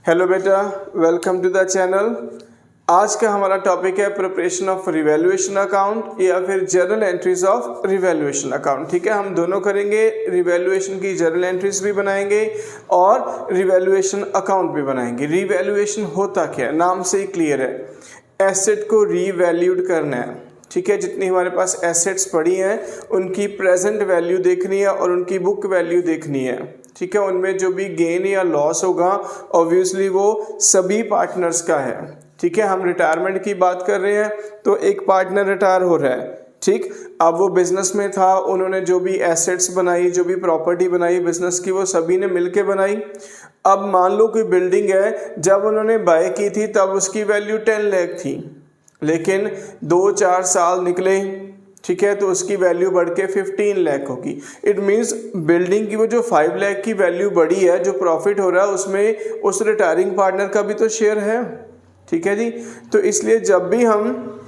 Hello बेटा, welcome to the channel. आज का हमारा टॉपिक है प्रिपरेशन ऑफ रिवैल्यूएशन अकाउंट या फिर journal entries of revaluation account. ठीक है, हम दोनों करेंगे। रिवैल्यूएशन की जर्नल एंट्रीज भी बनाएंगे और रिवैल्यूएशन अकाउंट भी बनाएंगे। रिवैल्यूएशन होता क्या है, नाम से ही क्लियर है। एसेट को रीवैल्यूड करना है। ठीक है, जितनी हमारे पास एसेट्स पड़ी हैं उनकी प्रेजेंट वैल्यू देखनी है और उनकी बुक वैल्यू देखनी है। ठीक है, उनमें जो भी गेन या लॉस होगा ऑब्वियसली वो सभी पार्टनर्स का है। ठीक है, हम रिटायरमेंट की बात कर रहे हैं तो एक पार्टनर रिटायर हो रहा है। ठीक, अब वो बिजनेस में था, उन्होंने जो भी एसेट्स बनाई, जो भी प्रॉपर्टी बनाई बिजनेस की, वो सभी ने मिलके बनाई। अब मान लो कोई बिल्डिंग है, जब उन्होंने बाय की थी तब उसकी वैल्यू 10 लाख थी, लेकिन 2-4 साल निकले, ठीक है, तो उसकी वैल्यू बढ़ के 15 लाख होगी। इट मीन्स बिल्डिंग की वो जो 5 लाख की वैल्यू बढ़ी है, जो प्रॉफिट हो रहा है उसमें उस रिटायरिंग पार्टनर का भी तो शेयर है। ठीक है जी, तो इसलिए जब भी हम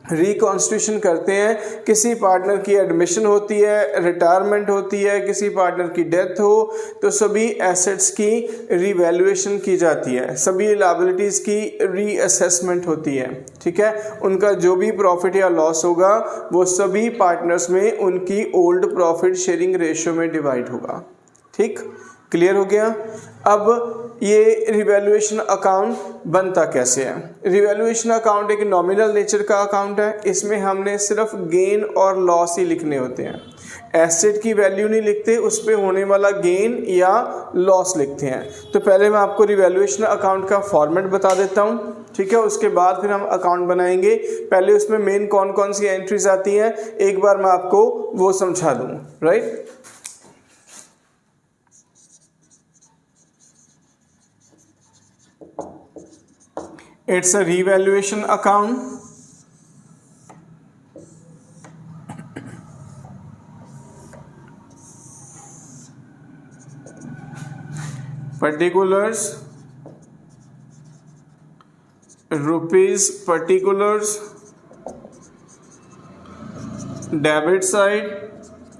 रिकॉन्स्टिट्यूशन करते हैं, किसी पार्टनर की एडमिशन होती है, रिटायरमेंट होती है, किसी पार्टनर की डेथ हो, तो सभी एसेट्स की रिवैल्यूएशन की जाती है, सभी लायबिलिटीज़ की रीअसेसमेंट होती है। ठीक है, उनका जो भी प्रॉफिट या लॉस होगा वो सभी पार्टनर्स में उनकी ओल्ड प्रॉफिट शेयरिंग रेशियो में डिवाइड होगा। ठीक, क्लियर हो गया। अब ये रिवैल्यूएशन अकाउंट बनता कैसे है। रिवैल्यूएशन अकाउंट एक नॉमिनल नेचर का अकाउंट है। इसमें हमने सिर्फ गेन और लॉस ही लिखने होते हैं, एसेट की वैल्यू नहीं लिखते, उस पर होने वाला गेन या लॉस लिखते हैं। तो पहले मैं आपको रिवैल्यूएशन अकाउंट का फॉर्मेट बता देता हूँ। ठीक है, उसके बाद फिर हम अकाउंट बनाएंगे। पहले उसमें मेन कौन कौन सी एंट्रीज आती हैं एक बार मैं आपको वो समझा दूँ। Right, it's a revaluation account. Particulars, rupees particulars, debit side,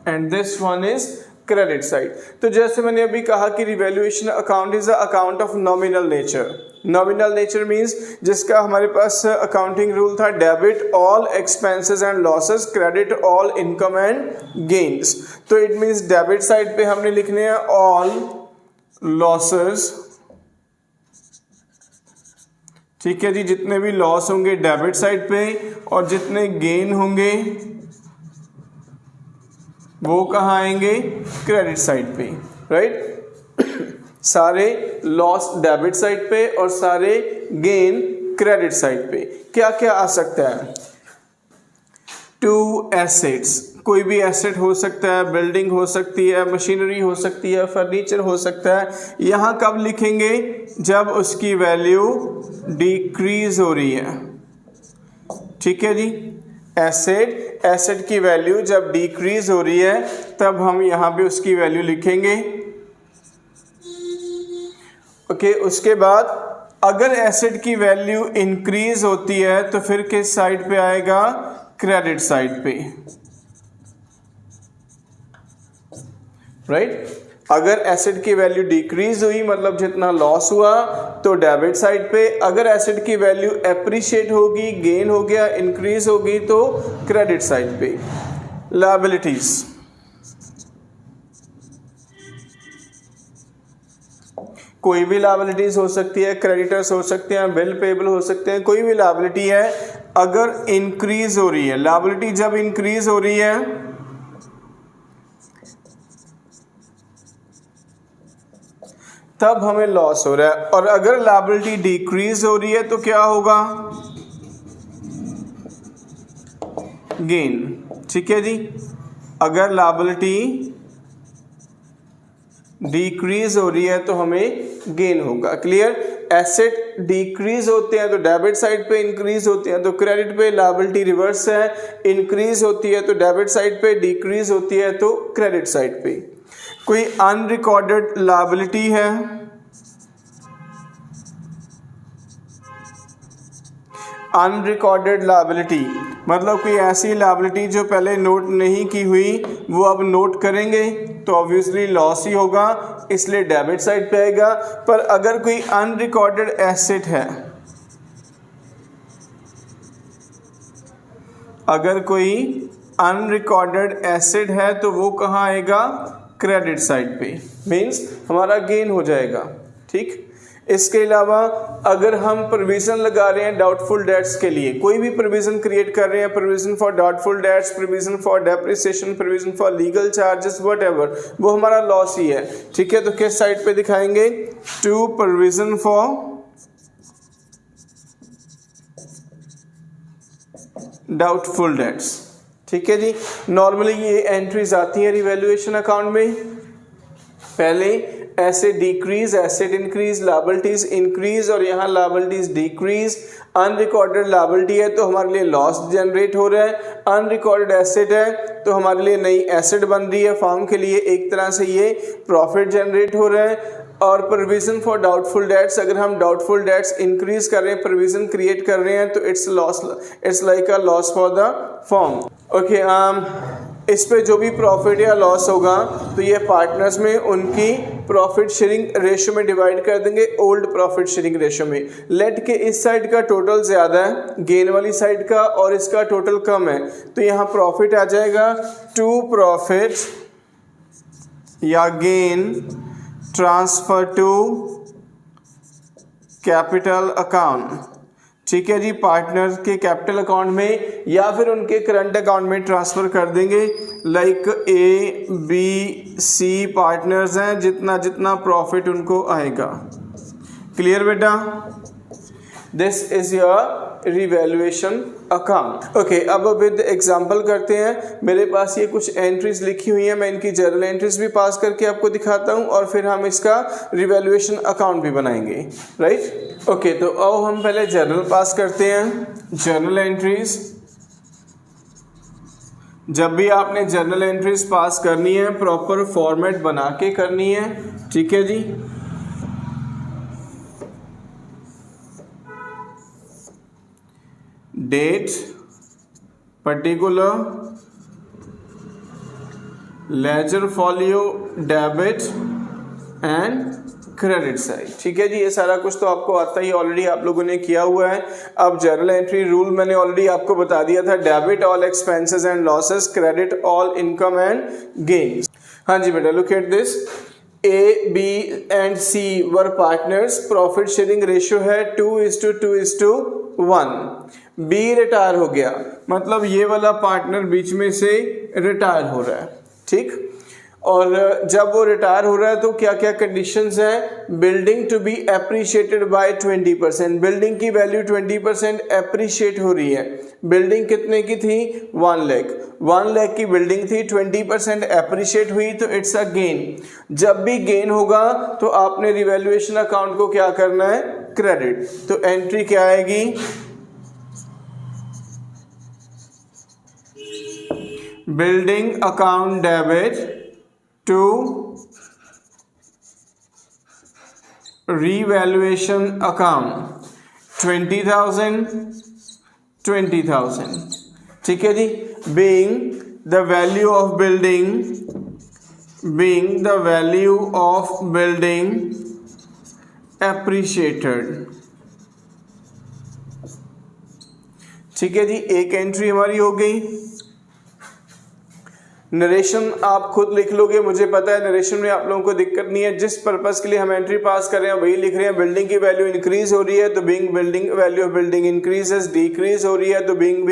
and this one is credit side. तो जैसे मैंने अभी कहा कि revaluation account is a account of nominal nature. Nominal nature means जिसका हमारे पास अकाउंटिंग रूल था, debit all expenses and losses, credit all income and gains. तो इट मींस डेबिट साइड पे हमने लिखने हैं ऑल लॉसेस। ठीक है जी, जितने भी लॉस होंगे डेबिट साइड पे और जितने गेन होंगे वो कहाँ आएंगे, क्रेडिट साइड पे। राइट, सारे लॉस डेबिट साइड पे और सारे गेन क्रेडिट साइड पे। क्या क्या आ सकता है, टू एसेट्स, कोई भी एसेट हो सकता है, बिल्डिंग हो सकती है, मशीनरी हो सकती है, फर्नीचर हो सकता है। यहाँ कब लिखेंगे, जब उसकी वैल्यू डिक्रीज हो रही है। ठीक है जी, एसेट की वैल्यू जब डिक्रीज हो रही है तब हम यहाँ पे उसकी वैल्यू लिखेंगे। ओके, उसके बाद अगर एसेट की वैल्यू इंक्रीज होती है तो फिर किस साइड पे आएगा, क्रेडिट साइड पे। राइट, अगर एसेट की वैल्यू डिक्रीज हुई मतलब जितना लॉस हुआ तो डेबिट साइड पे, अगर एसेट की वैल्यू एप्रिशिएट होगी, गेन हो गया, इंक्रीज होगी तो क्रेडिट साइड पे। लायबिलिटीज, कोई भी लायबिलिटीज हो सकती है, क्रेडिटर्स हो सकते हैं, बिल पेबल हो सकते हैं, कोई भी लायबिलिटी है अगर इंक्रीज हो रही है, लायबिलिटी जब इंक्रीज हो रही है तब हमें लॉस हो रहा है, और अगर लायबिलिटी डिक्रीज हो रही है तो क्या होगा, गेन। ठीक है जी, अगर लायबिलिटी डिक्रीज हो रही है तो हमें गेन होगा। क्लियर, एसेट डिक्रीज होते हैं तो डेबिट साइड पे, इंक्रीज होते हैं तो क्रेडिट पे। लायबिलिटी रिवर्स है, इंक्रीज होती है तो डेबिट साइड पे, डिक्रीज होती है तो क्रेडिट साइड पे। कोई अनरिकॉर्डेड लायबिलिटी है, अनरिकॉर्डेड लायबिलिटी मतलब कोई ऐसी लायबिलिटी जो पहले नोट नहीं की हुई वो अब नोट करेंगे तो ऑब्वियसली लॉस ही होगा, इसलिए डेबिट साइड पे आएगा। पर अगर कोई अनरिकॉर्डेड एसेट है, अगर कोई अनरिकॉर्डेड एसेट है तो वो कहाँ आएगा, क्रेडिट साइड पे, मींस हमारा गेन हो जाएगा। ठीक, इसके अलावा अगर हम प्रोविजन लगा रहे हैं डाउटफुल डेट्स के लिए, कोई भी प्रोविजन क्रिएट कर रहे हैं, provision for doubtful debts, provision for depreciation, provision for legal charges, whatever, वो हमारा लॉस ही है। ठीक है, तो किस साइड पे दिखाएंगे, to provision for doubtful debts. ठीक है जी, नॉर्मली ये एंट्रीज आती हैं रिवैल्यूएशन अकाउंट में। पहले asset decrease, asset increase, liabilities increase, और यहाँ लायबिलिटीज डिक्रीज। अनरिकॉर्डेड लायबिलिटी है तो हमारे लिए लॉस जनरेट हो रहा है, अनरिकॉर्डेड एसेट है तो हमारे लिए नई एसेट बन रही है फर्म के लिए, एक तरह से ये प्रॉफिट जनरेट हो रहा है। और प्रोविजन फॉर डाउटफुल डेट्स, अगर हम डाउटफुल डेट्स इंक्रीज कर रहे हैं, प्रोविजन क्रिएट कर रहे हैं, तो it's loss, it's like a loss for the firm. Okay, इस पे जो भी प्रॉफिट या लॉस होगा तो ये पार्टनर्स में उनकी प्रॉफिट शेयरिंग रेशियो में डिवाइड कर देंगे, ओल्ड प्रॉफिट शेयरिंग रेशियो में। लेट के इस साइड का टोटल ज़्यादा है गेन वाली साइड का, और इसका टोटल कम है, तो यहाँ प्रॉफिट आ जाएगा टू प्रॉफिट या gain transfer to capital account. ठीक है जी, पार्टनर के कैपिटल अकाउंट में या फिर उनके करंट अकाउंट में ट्रांसफ़र कर देंगे। Like A B C partners हैं, जितना जितना प्रॉफिट उनको आएगा। क्लियर बेटा, this is your revaluation account. Okay, अब विद एग्जांपल करते हैं। मेरे पास ये कुछ एंट्रीज लिखी हुई हैं, मैं इनकी जर्नल एंट्रीज भी पास करके आपको दिखाता हूँ, और फिर हम इसका रिवैल्यूएशन अकाउंट भी बनाएंगे। राइट, ओके, तो आओ हम पहले जर्नल पास करते हैं। जर्नल एंट्रीज, जब भी आपने जर्नल एंट्रीज पास करनी है प्रॉपर फॉर्मेट बना के करनी है। ठीक है जी, date, particular, ledger folio, debit and credit side. ठीक है जी, ये सारा कुछ तो आपको आता ही, ऑलरेडी आप लोगों ने किया हुआ है। अब जर्नल एंट्री रूल मैंने ऑलरेडी आपको बता दिया था, debit all expenses and losses, credit all income and gains. हाँ जी बेटा, look at this. A B and C were partners, profit sharing ratio है 2:2:1। बी रिटायर हो गया, मतलब ये वाला पार्टनर बीच में से रिटायर हो रहा है। ठीक, और जब वो रिटायर हो रहा है तो क्या क्या कंडीशंस हैं, building to be appreciated by 20%, building की वैल्यू 20% एप्रिशिएट हो रही है। बिल्डिंग कितने की थी, 1 लाख की बिल्डिंग थी, 20% एप्रिशिएट हुई तो इट्स अ गेन। जब भी गेन होगा तो आपने रिवैल्यूएशन अकाउंट को क्या करना है, क्रेडिट। तो एंट्री क्या आएगी, building account debit to revaluation account 20,000। ठीक है जी, being the value of building appreciated। ठीक है जी, एक एंट्री हमारी हो गई। नरेशन आप खुद लिख लोगे, मुझे पता है नरेशन में आप लोगों को दिक्कत नहीं है। जिस पर्पस के लिए हम एंट्री पास कर रहे हैं वही लिख रहे हैं। बिल्डिंग की वैल्यू इंक्रीज हो रही है तो being building value of building increases, decrease हो रही है तो being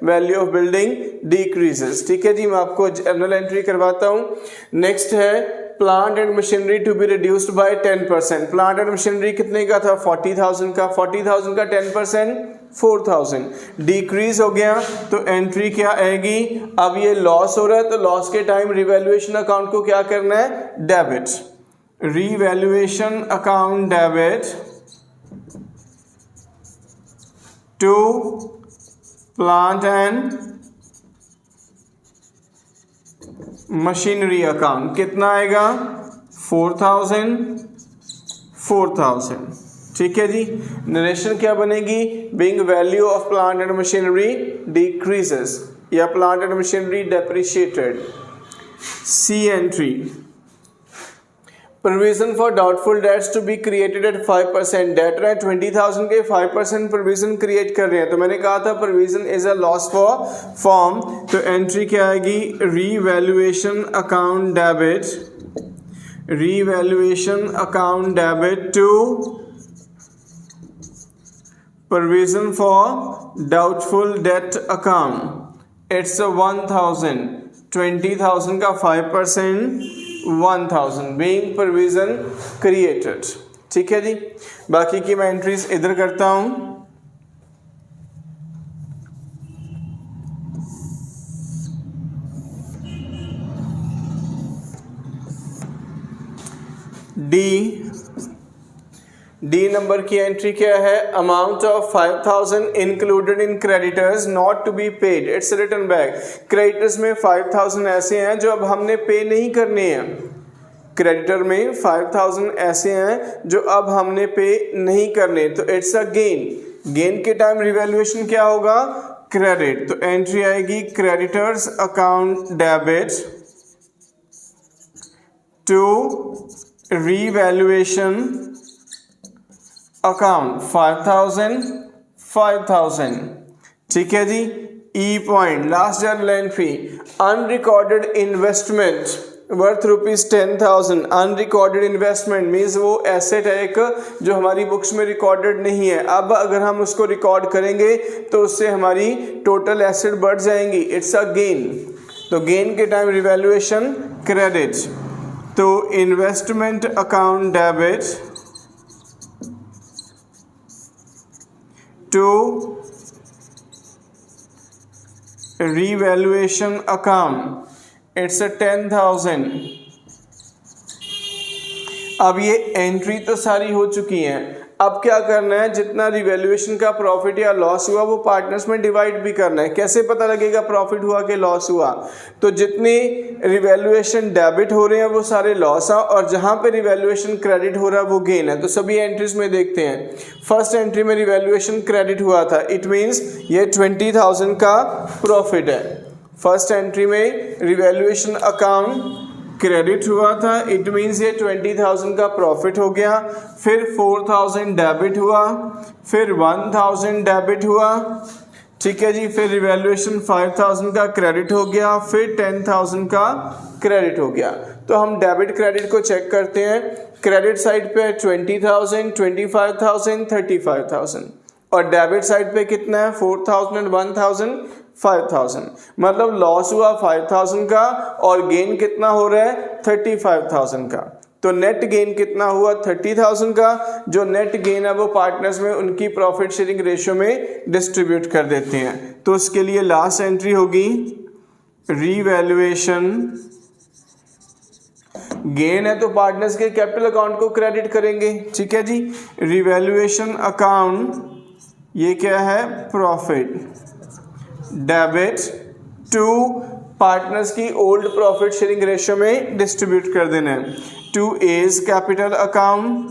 value of building decreases. ठीक है जी, मैं आपको जनरल एंट्री करवाता हूँ। नेक्स्ट है plant and machinery to be reduced by 10%। Plant and machinery कितने का था, 40,000 का, 40,000 का 10% 4,000 डिक्रीज हो गया तो एंट्री क्या आएगी, अब ये लॉस हो रहा है तो लॉस के टाइम रिवैल्यूएशन अकाउंट को क्या करना है, debit. Revaluation account debit to plant and machinery account कितना आएगा, 4,000। ठीक है जी, नरेशन क्या बनेगी, being value of plant and machinery decreases या plant and machinery depreciated. C entry, provision for doubtful debts to be created at 5%, debtor है 20,000 के 5% प्रोविजन क्रिएट कर रहे हैं। तो मैंने कहा था provision is a loss for firm, तो एंट्री क्या आएगी, revaluation account debit, revaluation account debit to provision for doubtful debt account, it's 1,000, 20,000 का 5%, 1,000 बीइंग प्रोविजन क्रिएटेड। ठीक है जी, बाकी की मैं एंट्रीज इधर करता हूं। डी नंबर की एंट्री क्या है, amount of 5,000 included in creditors not to be paid, it's return back. Creditors में 5,000 ऐसे हैं जो अब हमने पे नहीं करने हैं, क्रेडिटर में 5,000 ऐसे हैं जो अब हमने पे नहीं करने, तो इट्स अ गेन। गेन के टाइम रिवैल्यूएशन क्या होगा, क्रेडिट, तो एंट्री आएगी creditors account debit to revaluation account 5,000। ठीक है जी। E point last journal entry, unrecorded investment worth ₹10,000। Unrecorded investment means वो एसेट है एक जो हमारी बुक्स में रिकॉर्डेड नहीं है, अब अगर हम उसको रिकॉर्ड करेंगे तो उससे हमारी टोटल एसेट बढ़ जाएंगी, इट्स अ गेन। तो गेन के टाइम रिवैल्यूएशन क्रेडिट, तो investment account debit to revaluation account, it's a 10,000। अब ये एंट्री तो सारी हो चुकी हैं, अब क्या करना है, जितना रिवैल्यूएशन का प्रॉफिट या लॉस हुआ वो पार्टनर्स में डिवाइड भी करना है। कैसे पता लगेगा प्रॉफिट हुआ कि लॉस हुआ, तो जितने रिवैल्यूएशन डेबिट हो रहे हैं वो सारे लॉस है और जहां पे रिवैल्यूएशन क्रेडिट हो रहा है वो गेन है। तो सभी एंट्रीज में देखते हैं, फर्स्ट एंट्री में रिवैल्यूएशन क्रेडिट हुआ था, इट मीन्स ये 20,000 का प्रॉफिट है। फर्स्ट एंट्री में रिवैल्यूएशन अकाउंट क्रेडिट हुआ था, इट मीन्स ये 20,000 का प्रॉफिट हो गया। फिर 4,000 डेबिट हुआ, फिर 1,000 डेबिट हुआ, ठीक है जी। फिर रिवैल्यूएशन 5,000 का क्रेडिट हो गया, फिर 10,000 का क्रेडिट हो गया। तो हम डेबिट क्रेडिट को चेक करते हैं। क्रेडिट साइड पे 20,000, 25,000, 35,000 और डेबिट साइड पे कितना है 4,000 एंड 1,000, 5,000। मतलब लॉस हुआ 5,000 का और गेन कितना हो रहा है 35,000 का। तो नेट गेन कितना हुआ 30,000 का। जो नेट गेन है वो पार्टनर्स में उनकी प्रॉफिट शेयरिंग रेशियो में डिस्ट्रीब्यूट कर देते हैं। तो उसके लिए लास्ट एंट्री होगी रीवैल्यूएशन। गेन है तो पार्टनर्स के कैपिटल अकाउंट को क्रेडिट करेंगे, ठीक है जी। रीवैल्यूएशन अकाउंट ये क्या है प्रॉफिट, डेबिट टू पार्टनर्स की ओल्ड प्रॉफिट शेयरिंग रेशियो में डिस्ट्रीब्यूट कर देना है। To A's capital account,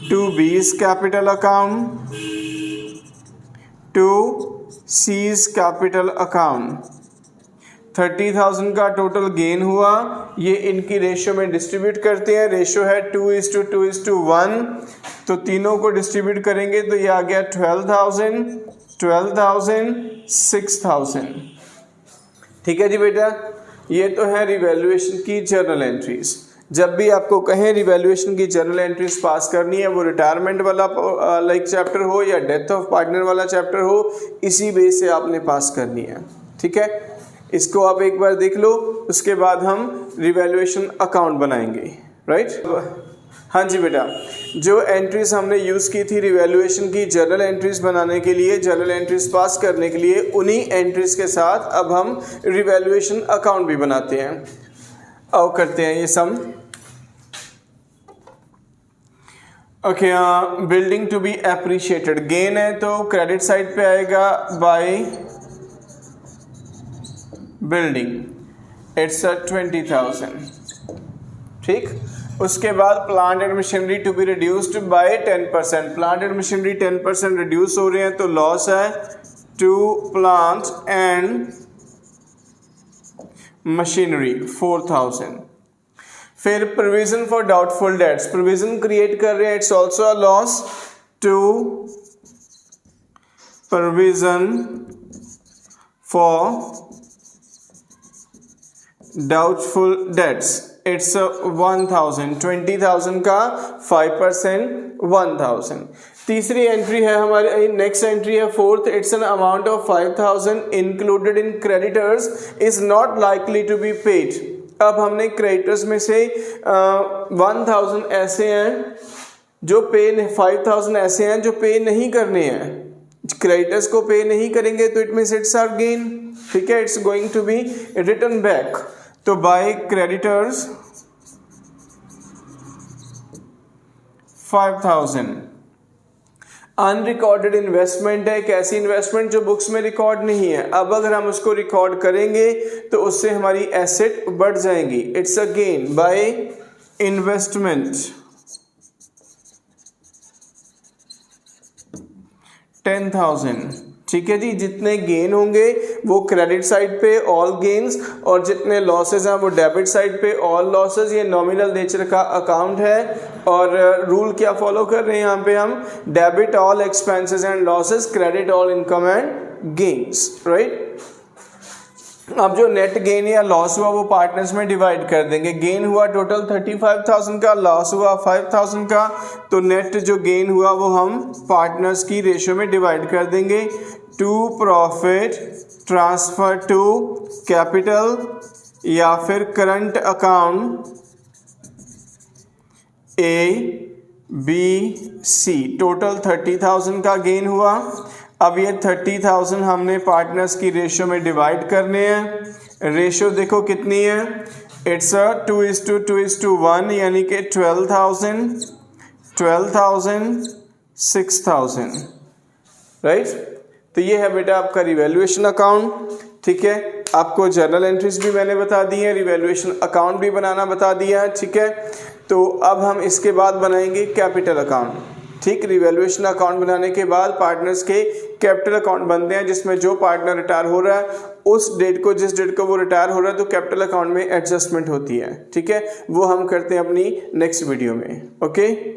to B's capital account, to C's capital account. 30,000 का टोटल गेन हुआ, ये इनकी रेशियो में डिस्ट्रीब्यूट करते हैं। रेशियो है 2:1, तो तीनों को डिस्ट्रीब्यूट करेंगे तो ये आ गया 12,000, 12,000, 6,000। ठीक है जी बेटा, ये तो है रिवैल्यूएशन की जर्नल एंट्रीज। जब भी आपको कहें रिवैल्यूएशन की जर्नल एंट्रीज पास करनी है, वो रिटायरमेंट वाला लाइक चैप्टर हो या डेथ ऑफ पार्टनर वाला चैप्टर हो, इसी बेस से आपने पास करनी है। ठीक है, इसको आप एक बार देख लो, उसके बाद हम रिवैल्यूएशन अकाउंट बनाएंगे, राइट। हाँ जी बेटा, जो एंट्रीज हमने यूज़ की थी रिवैल्यूएशन की जर्नल एंट्रीज बनाने के लिए, जर्नल एंट्रीज पास करने के लिए, उन्हीं एंट्रीज के साथ अब हम रिवैल्यूएशन अकाउंट भी बनाते हैं। अब करते हैं ये sum. Okay, building to be appreciated, gain है तो क्रेडिट साइड पे आएगा बाय बिल्डिंग, इट्स 20,000। ठीक, उसके बाद plant and machinery to be reduced by 10%। Plant and machinery 10% reduce हो रहे हैं तो लॉस है टू प्लांट एंड मशीनरी 4,000। फिर provision for doubtful debts, provision create कर रहे हैं, it's also a loss. To provision for doubtful debts, it's 1000, 20,000 का 5% 1000। तीसरी एंट्री है हमारी, नेक्स्ट एंट्री है fourth, it's an amount of 5000 included in creditors is not likely to be paid. अब हमने क्रेडिटर्स में से 1000 ऐसे हैं जो पे, 5000 ऐसे हैं जो पे नहीं करने हैं, क्रेडिटर्स को पे नहीं करेंगे तो it means it's our gain, ठीक है, it's going to be return back. तो बाय क्रेडिटर्स 5000। अनरिकॉर्डेड इन्वेस्टमेंट है, कैसी इन्वेस्टमेंट जो बुक्स में रिकॉर्ड नहीं है, अब अगर हम उसको रिकॉर्ड करेंगे तो उससे हमारी एसेट बढ़ जाएंगी, it's a gain by investment 10,000। ठीक है जी, जितने गेन होंगे वो क्रेडिट साइड पे ऑल गेन्स, और जितने लॉसेज हैं वो डेबिट साइड पे ऑल लॉसेज। ये नॉमिनल नेचर का अकाउंट है और रूल क्या फॉलो कर रहे हैं यहाँ पे हम, debit all expenses and losses, credit all income and gains, right. अब जो नेट गेन या लॉस हुआ वो पार्टनर्स में डिवाइड कर देंगे। गेन हुआ टोटल 35,000 का, लॉस हुआ 5,000 का, तो नेट जो गेन हुआ वो हम पार्टनर्स की रेशियो में डिवाइड कर देंगे। To profit transfer to capital या फिर करंट अकाउंट ABC, टोटल 30,000 का गेन हुआ। अब ये 30,000 हमने पार्टनर्स की रेशियो में डिवाइड करने हैं। रेशियो देखो कितनी है, इट्स 2:1, यानी कि 12,000 6,000, राइट। तो ये है बेटा आपका रिवैल्यूएशन अकाउंट, ठीक है। आपको जर्नल एंट्रीज भी मैंने बता दी है, रिवैल्यूएशन अकाउंट भी बनाना बता दिया है, ठीक है। तो अब हम इसके बाद बनाएंगे कैपिटल अकाउंट, ठीक। रिवैल्यूएशन अकाउंट बनाने के बाद पार्टनर्स के कैपिटल अकाउंट बनते हैं, जिसमें जो पार्टनर रिटायर हो रहा है उस डेट को, जिस डेट को वो रिटायर हो रहा है, तो कैपिटल अकाउंट में एडजस्टमेंट होती है, ठीक है। वो हम करते हैं अपनी नेक्स्ट वीडियो में, ओके।